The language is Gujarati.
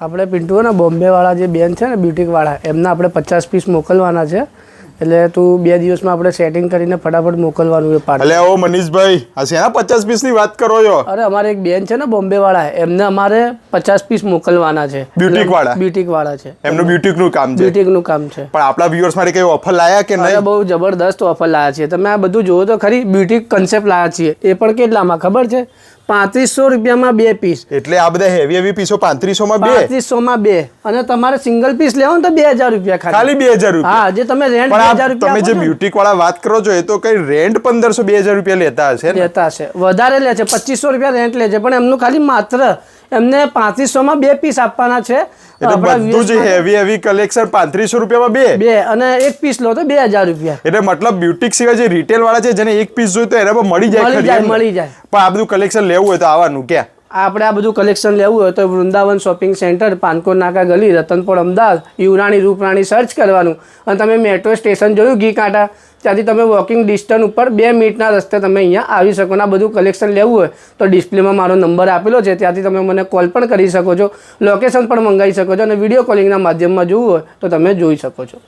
આપણે પિન્ટુ ને બોમ્બે વાળા જે બેન છે ને બ્યુટિક વાળા એમના આપણે 50 પીસ મોકલવાના છે એટલે તું 2 દિવસમાં આપણે સેટિંગ કરીને ફટાફટ મોકલવાનું છે પાર્સલ. એટલે ઓ મનીષભાઈ આ શેના 50 પીસ ની વાત કરો છો? અરે અમારે એક બેન છે ને બોમ્બે વાળા એમને અમારે 50 પીસ મોકલવાના છે. બ્યુટિક વાળા છે, એમનું બ્યુટિક નું કામ છે. બ્યુટિક નું કામ છે. પણ આપણા વ્યુઅર્સ માટે કઈ ઓફર લાયા કે નહીં? બહુ જબરદસ્ત ઓફર લાયા છે. તમે આ બધું જોવો તો ખરી. બ્યુટિક કન્સેપ્ટ લાયા છીએ એ પણ કેટલામાં ખબર છે? 3500 રૂપિયામાં 2 પીસ. એટલે આ બધા હેવી પીસો 3500 માં 2? 3500 માં 2 અને તમારે સિંગલ પીસ લેવો ને તો 2000 રૂપિયા ખાલી 2000 રૂપિયા. હા, જે તમે રેન્ટ 2000 રૂપિયા તમે જે બ્યુટિક વાળા વાત કરો છો એ તો કઈ રેન્ટ 1500 2000 રૂપિયા લેતા હશે ને? લેતા હશે, વધારે લે છે. 2500 રૂપિયા રેન્ટ લે છે પણ એમનું ખાલી માત્ર એમને 3500 માં 2 પીસ આપવાના છે. એટલે બધું જે હેવી કલેક્શન 3500 રૂપિયામાં 2 અને એક પીસ લો તો 2000 રૂપિયા. એટલે મતલબ બ્યુટિક સિવાય જે રિટેલ વાળા છે જેને એક પીસ જોઈતો એના પર મળી જાય. પણ આ બધું કલેક્શન લેવું હોય તો આવવાનું ક્યાં? આપણે આ બધું કલેક્શન લેવું હોય તો વૃંદાવન શોપિંગ સેન્ટર, પાનકોર નાકા ગલી, રતનપોળ, અમદાવાદ, યુરાણી રૂપરાણી સર્ચ કરવાનું અને તમે મેટ્રો સ્ટેશન જોયું ઘી કાંટા, ત્યાંથી તમે વોકિંગ ડિસ્ટન્સ ઉપર 2 મિનિટના રસ્તે તમે અહીંયા આવી શકો. આ બધું કલેક્શન લેવું હોય તો ડિસ્પ્લેમાં મારો નંબર આપેલો છે, ત્યાંથી તમે મને કોલ પણ કરી શકો છો, લોકેશન પણ મંગાવી શકો છો અને વિડીયો કોલિંગના માધ્યમમાં જોવું હોય તો તમે જોઈ શકો છો.